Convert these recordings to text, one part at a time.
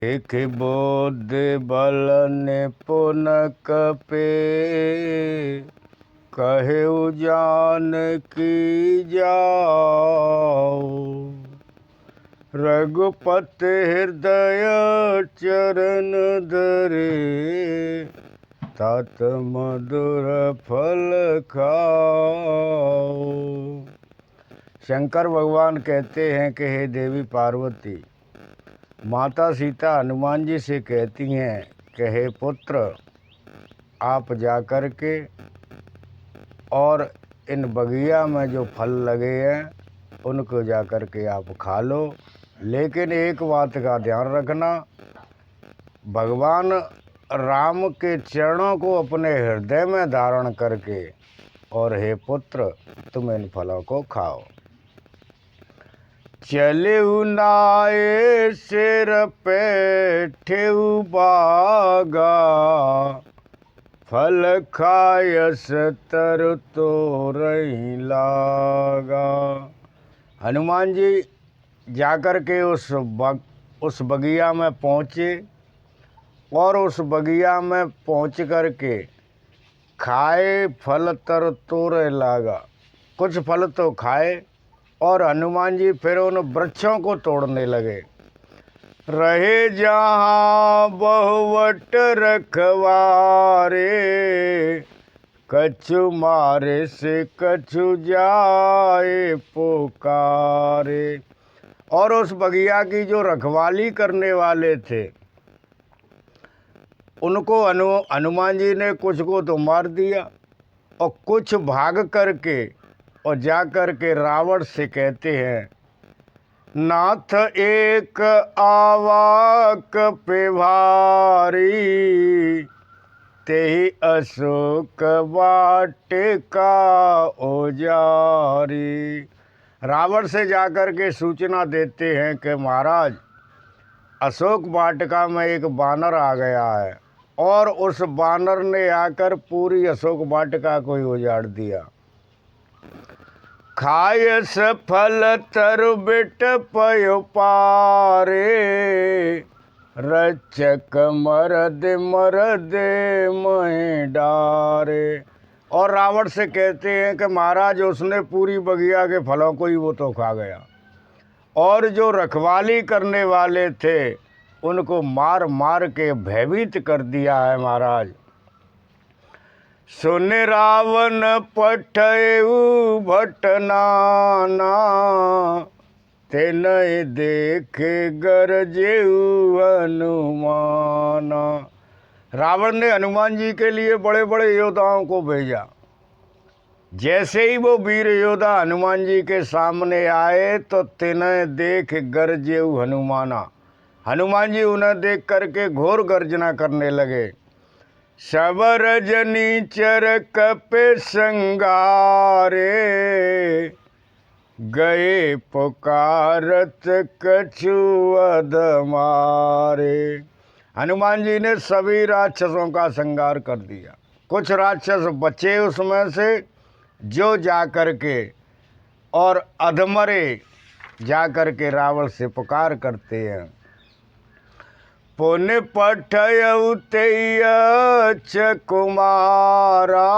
एक बोध बल निपुन कपे, कहे जान की जाओ। रघुपति हृदय चरण धरे, तात मधुर फल खाओ। शंकर भगवान कहते हैं कि हे देवी पार्वती, माता सीता हनुमान जी से कहती हैं कि हे पुत्र, आप जाकर के और इन बगिया में जो फल लगे हैं उनको जाकर के आप खा लो, लेकिन एक बात का ध्यान रखना, भगवान राम के चरणों को अपने हृदय में धारण करके, और हे पुत्र तुम इन फलों को खाओ। चले नाये सिर पे ठेऊ बागा, फल खायस तर तो रही लागा। हनुमान जी जाकर के उस बगिया में पहुँचे और उस बगिया में पहुँच कर के खाए, फल तर तोड़े लागा। कुछ फल तो खाए और हनुमान जी फिर उन वृक्षों को तोड़ने लगे। रहे जहाँ बहुवट रखवारे, कछु मारे से कछु जाए पुकारे। और उस बगिया की जो रखवाली करने वाले थे उनको हनुमान जी ने कुछ को तो मार दिया और कुछ भाग करके और जा कर के रावण से कहते हैं, नाथ एक आवाक पे भारी, तेहि अशोक वाटिका ओजारी। रावण से जाकर के सूचना देते हैं कि महाराज, अशोक वाटिका में एक बानर आ गया है और उस बानर ने आकर पूरी अशोक वाटिका को ही उजाड़ दिया। खायस फल तरु बिट पयो पारे, रक्षक मरद मही डारे। और रावण से कहते हैं कि महाराज, उसने पूरी बगिया के फलों को ही वो तो खा गया और जो रखवाली करने वाले थे उनको मार मार के भयभीत कर दिया है महाराज। सुन रावण पठयु भटनाना, तेनहि देखे गरजेउ हनुमाना। रावण ने हनुमान जी के लिए बड़े बड़े योद्धाओं को भेजा। जैसे ही वो वीर योद्धा हनुमान जी के सामने आए तो तिन्हें देख गरजेउ हनुमाना, हनुमान जी उन्हें देख करके घोर गर्जना करने लगे। सब रजनीचर कपे संगारे, गए पुकारत कछु अध मारे। हनुमान जी ने सभी राक्षसों का संहार कर दिया। कुछ राक्षस बचे उसमें से जो जा कर के और अधमरे जा कर के रावण से पुकार करते हैं, पुन पठयउ तेयच कुमारा,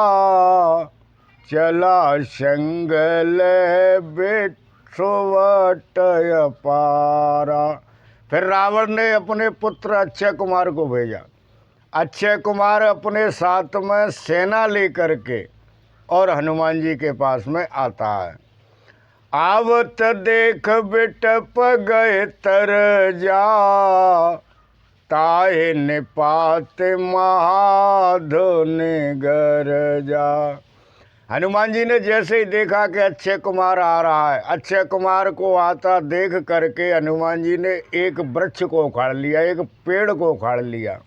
चला संगल बिठवटय पारा। फिर रावण ने अपने पुत्र अक्षय कुमार को भेजा। अक्षय कुमार अपने साथ में सेना लेकर के और हनुमान जी के पास में आता है। आवत देख बिटप गए तर जा, ताहे निपात महाधुन गरजा। हनुमान जी ने जैसे ही देखा कि अक्षय कुमार आ रहा है, अक्षय कुमार को आता देख करके हनुमान जी ने एक वृक्ष को उखाड़ लिया, एक पेड़ को उखाड़ लिया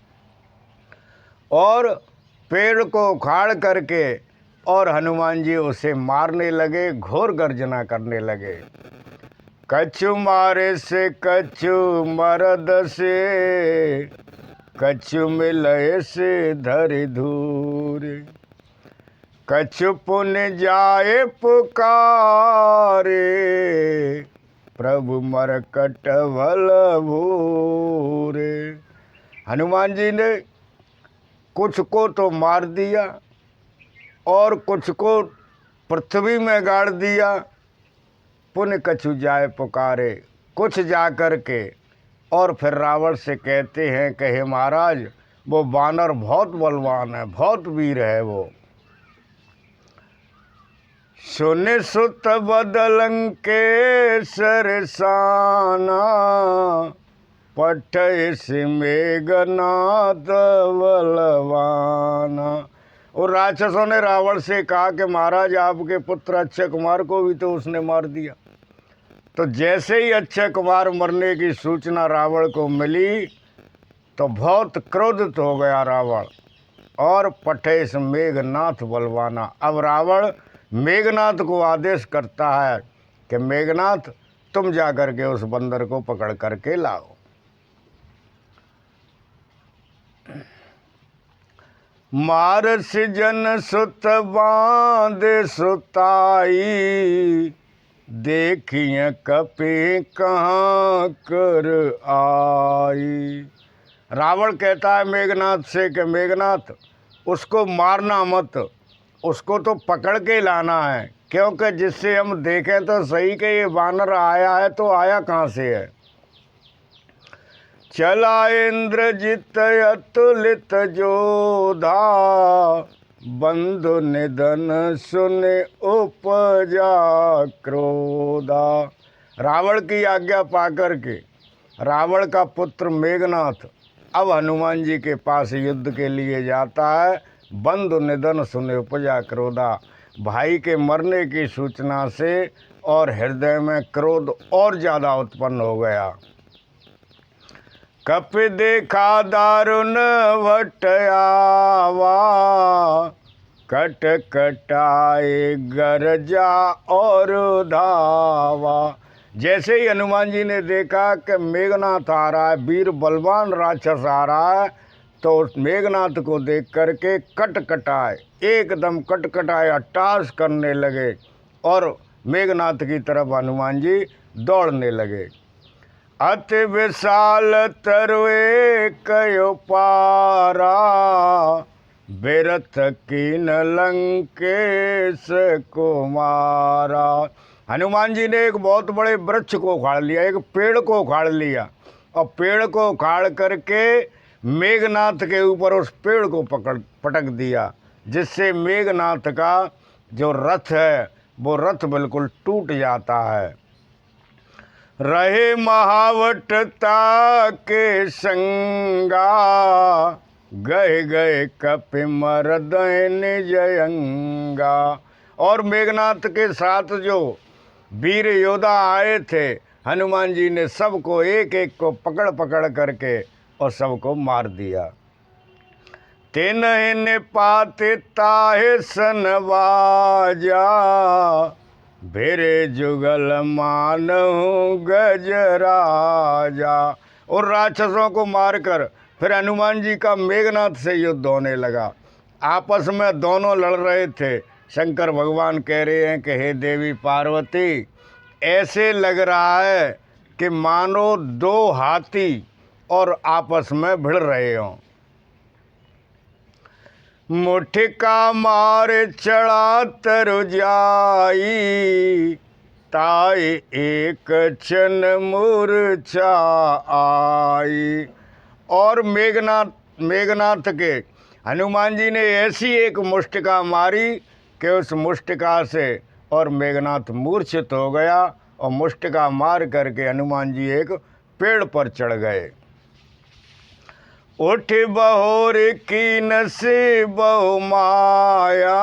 और पेड़ को उखाड़ करके और हनुमान जी उसे मारने लगे, घोर गर्जना करने लगे। कछु मारे से कछु मरद से, कछु मिलय से धरि धूर। कछु पुन जाए पुकारे, प्रभु मरकट भल भूरे। हनुमान जी ने कुछ को तो मार दिया और कुछ को पृथ्वी में गाड़ दिया। पुण्य कछु जाए पुकारे, कुछ जा कर के और फिर रावण से कहते हैं कि हे महाराज, वो बानर बहुत बलवान है, बहुत वीर है वो। सुनि सुत बदलंके सरसाना, पठय मेघनाथ बलवाना। और राक्षसों ने रावण से कहा कि महाराज, आपके पुत्र अक्षय कुमार को भी तो उसने मार दिया। तो जैसे ही अक्षय कुमार मरने की सूचना रावण को मिली तो बहुत क्रोधित हो गया रावण, और पठेश मेघनाथ बलवाना। अब रावण मेघनाथ को आदेश करता है कि मेघनाथ, तुम जाकर के उस बंदर को पकड़ करके लाओ। मारस जन सुत बांध सुताई, देखिए कपि कहाँ कर आई। रावण कहता है मेघनाथ से कि मेघनाथ, उसको मारना मत, उसको तो पकड़ के लाना है, क्योंकि जिससे हम देखें तो सही कि ये बानर आया है तो आया कहाँ से है। चला इंद्रजित अतुलित जोधा, बंधु निधन सुने उपजा क्रोधा। रावण की आज्ञा पाकर के रावण का पुत्र मेघनाथ अब हनुमान जी के पास युद्ध के लिए जाता है। बंधु निधन सुने उपजा क्रोधा, भाई के मरने की सूचना से और हृदय में क्रोध और ज़्यादा उत्पन्न हो गया। कपि देखा दारुण भटयावा, कट कटाए गरजा और धावा। जैसे ही हनुमान जी ने देखा कि मेघनाथ आ रहा है, वीर बलवान राक्षस आ रहा है, तो उस मेघनाथ को देख करके कट कटाए, एकदम कट कटाए अट्टास करने लगे और मेघनाथ की तरफ हनुमान जी दौड़ने लगे। अति विशाल तरुए कयो पारा, बिरथ कीन लंकेश कुमारा। हनुमान जी ने एक बहुत बड़े वृक्ष को उखाड़ लिया, एक पेड़ को उखाड़ लिया, और पेड़ को उखाड़ करके मेघनाथ के ऊपर उस पेड़ को पटक दिया, जिससे मेघनाथ का जो रथ है वो रथ बिल्कुल टूट जाता है। रहे महावटता के संगा, गए गए कपि मरदैन जयंगा। और मेघनाथ के साथ जो वीर योद्धा आए थे, हनुमान जी ने सबको एक एक को पकड़ पकड़ करके और सबको मार दिया। तिन्हि निपात ताहि सन बाजा, भेरे जुगल मानहु गजराजा। और राक्षसों को मारकर फिर हनुमान जी का मेघनाथ से युद्ध होने लगा। आपस में दोनों लड़ रहे थे। शंकर भगवान कह रहे हैं कि हे देवी पार्वती, ऐसे लग रहा है कि मानो दो हाथी और आपस में भिड़ रहे हों। मुठिका मार चढ़ा तरु जाई, ताई एक क्षण मूर्छा आई। और मेघनाथ के हनुमान जी ने ऐसी एक मुष्टिका मारी कि उस मुष्टिका से और मेघनाथ मूर्छित हो गया, और मुष्टिका मार करके हनुमान जी एक पेड़ पर चढ़ गए। उठ बहोर की नसीब बहु माया,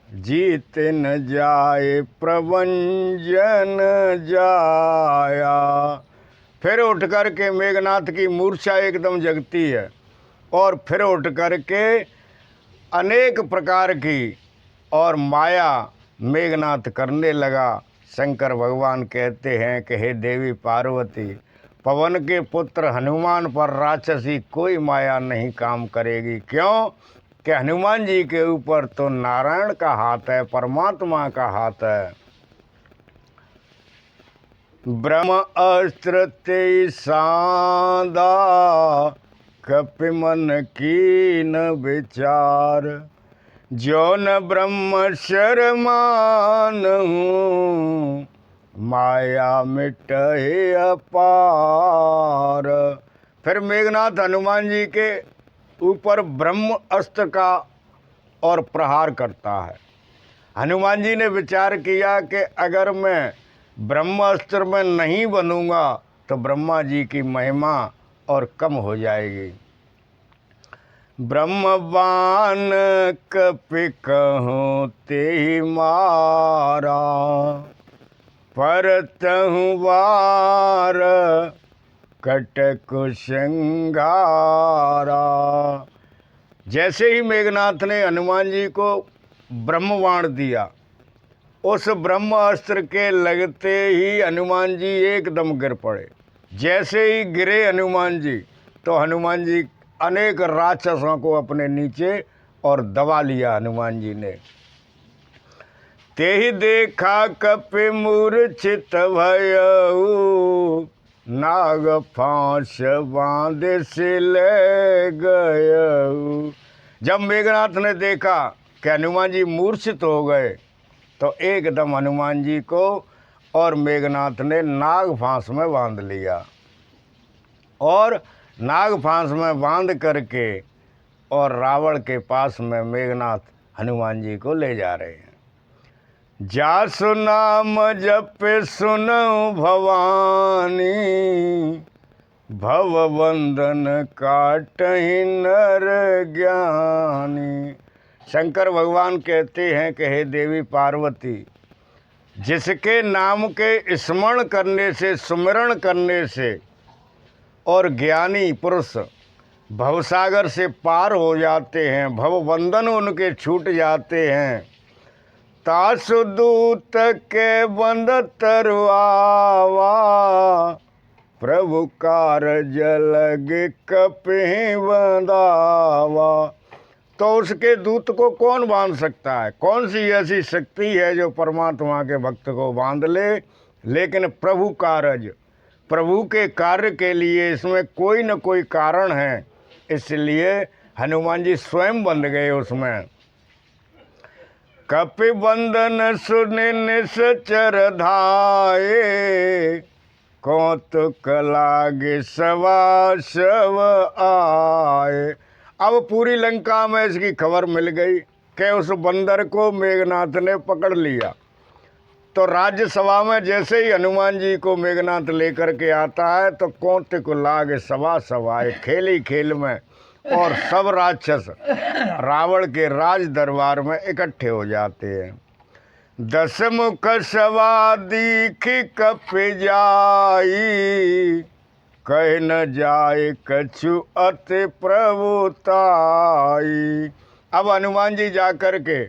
जीत न जाए प्रभंजन जाया। फिर उठ कर के मेघनाथ की मूर्छा एकदम जगती है, और फिर उठ कर के अनेक प्रकार की और माया मेघनाथ करने लगा। शंकर भगवान कहते हैं कि हे देवी पार्वती, पवन के पुत्र हनुमान पर राक्षसी कोई माया नहीं काम करेगी। क्यों कि हनुमान जी के ऊपर तो नारायण का हाथ है, परमात्मा का हाथ है। ब्रह्म अस्त्र ते सांदा, कपि मन कीन विचार। जो न ब्रह्म शरमानहु, माया मिटहि अपार। फिर मेघनाथ हनुमान जी के ऊपर ब्रह्म अस्त्र का और प्रहार करता है। हनुमान जी ने विचार किया कि अगर मैं ब्रह्मास्त्र में नहीं बनूंगा तो ब्रह्मा जी की महिमा और कम हो जाएगी। ब्रह्मवान कपि कहूँ ते मारा, परतहु वार कटकु श्रृंगारा। जैसे ही मेघनाथ ने हनुमान जी को ब्रह्मवाण दिया, उस ब्रह्मास्त्र के लगते ही हनुमान जी एकदम गिर पड़े। जैसे ही गिरे हनुमान जी तो हनुमान जी अनेक राक्षसों को अपने नीचे और दबा लिया हनुमान जी ने। ते ही देखा कपि मूर्छित भयउ, नाग फांस बांध से ले गयउ। जब मेघनाथ ने देखा कि हनुमान जी मूर्छित हो गए तो एकदम हनुमान जी को और मेघनाथ ने नाग फांस में बांध लिया, और नाग फांस में बांध करके और रावण के पास में मेघनाथ हनुमान जी को ले जा रहे हैं। जासु नाम जपे सुनऊ भवानी, भवबंधन काटहि नर ज्ञानी। शंकर भगवान कहते हैं कि हे देवी पार्वती, जिसके नाम के स्मरण करने से, सुमिरण करने से और ज्ञानी पुरुष भवसागर से पार हो जाते हैं, भवबंधन उनके छूट जाते हैं। तासु दूत के बंद तरुआवा, प्रभु कारज लगे कपि बंधावा। तो उसके दूत को कौन बांध सकता है? कौन सी ऐसी शक्ति है जो परमात्मा के भक्त को बांध ले? लेकिन प्रभु कारज, प्रभु के कार्य के लिए इसमें कोई न कोई कारण है, इसलिए हनुमान जी स्वयं बंध गए उसमें। कपि बंधन सुनि निश्चर धाये, कौतुक लागे सवा शव आए। अब पूरी लंका में इसकी खबर मिल गई कि उस बंदर को मेघनाथ ने पकड़ लिया। तो राज्यसभा में जैसे ही हनुमान जी को मेघनाथ लेकर के आता है तो कौतुक लागे सवा शव आए। खेल ही खेल में और सब राक्षस रावण के राज दरबार में इकट्ठे हो जाते हैं। दस मुख सवा दीखि कपि जाई, कह न जाए कछु अति प्रभुताई। अब हनुमान जी जाकर के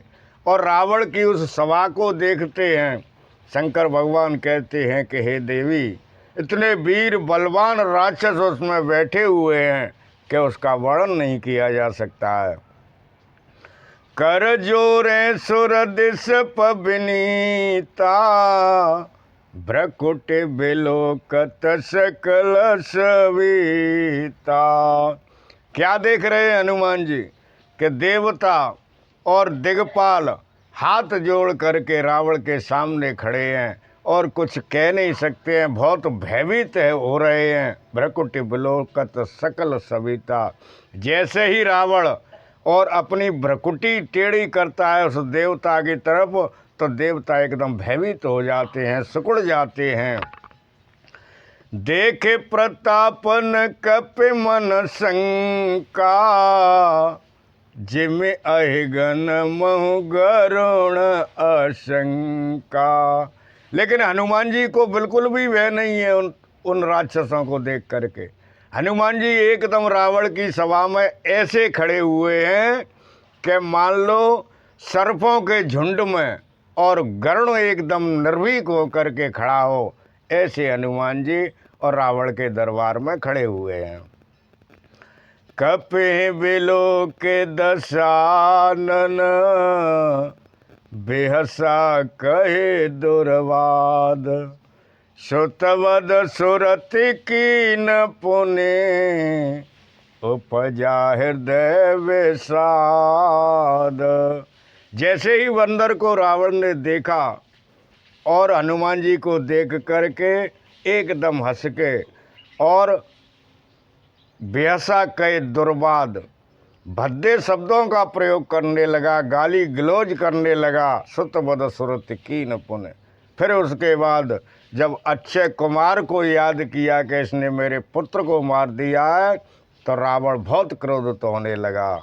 और रावण की उस सभा को देखते हैं। शंकर भगवान कहते हैं कि हे देवी, इतने वीर बलवान राक्षस उसमें बैठे हुए हैं कि उसका वर्णन नहीं किया जा सकता है। कर जोरे सुर दिस पबनीता, भ्रकुट बिलोकत सकल सविता। क्या देख रहे हैं हनुमान जी कि देवता और दिगपाल हाथ जोड़ करके रावण के सामने खड़े हैं और कुछ कह नहीं सकते हैं, बहुत भयभीत हो रहे हैं। भ्रकुट बिलोकत सकल सविता। जैसे ही रावण और अपनी भ्रकुटी टेढ़ी करता है उस देवता की तरफ तो देवता एकदम भयभीत हो जाते हैं, सिकुड़ जाते हैं। देखे प्रतापन कपि मन शंका, जिमे अहिगन महु गरुण आशंका। लेकिन हनुमान जी को बिल्कुल भी भय नहीं है उन राक्षसों को देख करके। हनुमान जी एकदम रावण की सभा में ऐसे खड़े हुए हैं कि मान लो सर्पों के झुंड में और गरुड़ एकदम निर्भीक होकर के खड़ा हो, ऐसे हनुमान जी और रावण के दरबार में खड़े हुए हैं। कपि बिलोक दशानन, बेहसा कहे दुर्वाद। सुतवद सुरति कीन पुने उपजा हृदय विषाद। जैसे ही बंदर को रावण ने देखा और हनुमान जी को देख करके एकदम हंस के और बेहसा कहे दुर्वाद भद्दे शब्दों का प्रयोग करने लगा, गाली गलौज करने लगा। सुतवद सुरति कीन पुने। फिर उसके बाद जब अक्षय कुमार को याद किया कि इसने मेरे पुत्र को मार दिया है, तो रावण बहुत क्रोधित होने लगा।